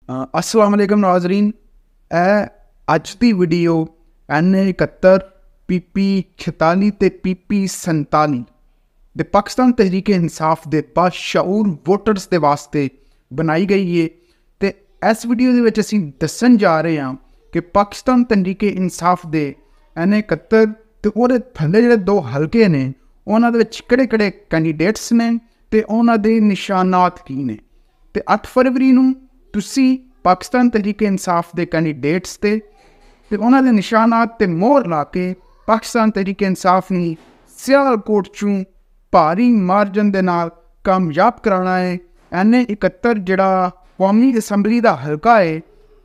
अस्सलाम वालेकुम नाजरीन। अज की वीडियो NA71 PP 46 ते PP 47 दे पाकिस्तान तहरीक इंसाफ के बाशऊर वोटर्स के वास्ते बनाई गई है। तो इस वीडियो के असीं दसन जा रहे हैं कि पाकिस्तान तहरीक इंसाफ के NA71 तो वो थले जो दो हल्के ने उन्होंने किहड़े किहड़े कैंडीडेट्स ने तो उन्होंने निशानात की ने। तो 8 फरवरी नूं तुसी पाकिस्तान तहरीक इंसाफ के कैंडीडेट्स ते उन्होंने निशानात ते मोहर ला के पाकिस्तान तहरीक इंसाफ ने सियालकोट चूं भारी मार्जन के नाल कामयाब कराना है। NA71 जिहड़ा कौमी असैंबली का हल्का है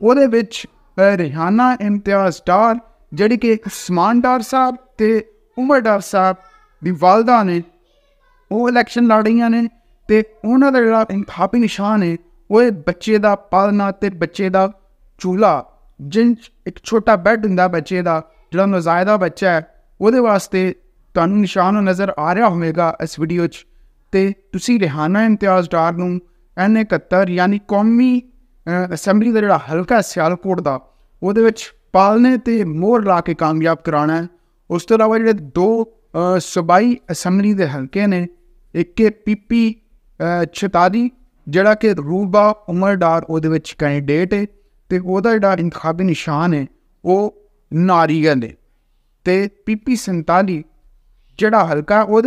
उहदे विच रिहाना इम्तियाज़ डार जिहड़ी कि उस्मान डार साहब ते उमर डार साहब दी वालदा ने वो इलैक्शन लड़ रही ने। तो उन्होंने जिहड़ा इंतखाबी निशान है वो बच्चे का पालना तो बच्चे का चूल्हा, जिन एक छोटा बैड होंगे बच्चे का जो नजायदा बच्चा है वो वास्ते तुहानू निशान नज़र आ रहा होगा इस वीडियो तो तुसी रिहाना इम्तियाज़ डार नूं NA71 यानी कौमी असैंबली का जो हल्का सियालकोट का वो पालने ते मोहर ला के कामयाब कराना है। उस तो इलावा जो दो सूबाई असैंबली के हल्के ने, एक PP 46 जिहड़ा कि रूबा उमर डार वो कैंडीडेट है तो वह जो इंतखाबी निशान है वो नारियल है। तो PP 47 जिहड़ा हल्का वो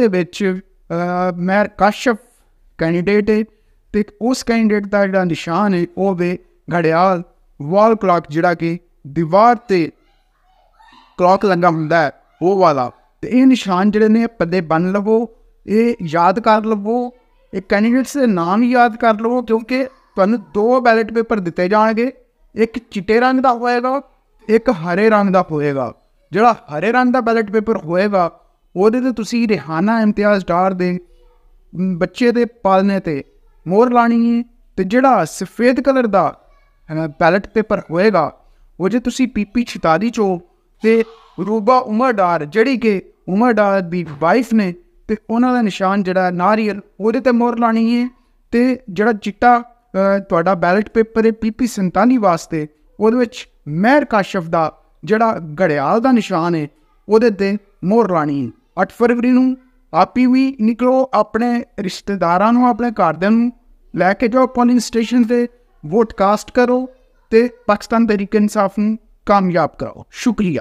महर काशफ कैंडीडेट है तो उस कैंडीडेट का जो निशान है वो वे घड़ियाल वॉल क्लॉक जिहड़ा कि दीवार ते क्लॉक लगा हुंदा है वो वाला। तो ये निशान जिहड़े ने पल्ले बन लवो, ये याद कर लवो, एक कैंडीडेट्स के नाम ही याद कर लवो क्योंकि तुहानू दो बैलेट पेपर दिते जाएंगे, एक चिट्टे रंग का होएगा एक हरे रंग का होएगा। जिहड़ा हरे रंग का बैलेट पेपर होएगा ਉਹਦੇ ਤੇ ਤੁਸੀਂ रिहाना इम्तियाज़ डार दे बच्चे के पालने ते मोहर लानी है। तो जिहड़ा सफ़ेद कलर का बैलेट पेपर होएगा वो जो तुसी PP 46 चो ते रूबा उमर डार जिहड़ी कि उमर डार की वाइफ ने तो उन्होंने निशान जिहड़ा नारियल वो मोहर लानी है। तो जिहड़ा चिट्टा तुहाडा बैलेट पेपर है PP 47 वास्ते वो महर काशफ का जिहड़ा घड़ियाल का निशान है वो मोहर लानी है। 8 फरवरी नूं आप भी निकलो, अपने रिश्तेदारां नूं अपने घरदिआं नूं लैके जाओ पोलिंग स्टेशन से, वोट कास्ट करो तो पाकिस्तान तहरीक इंसाफ नूं कामयाब कराओ। शुक्रिया।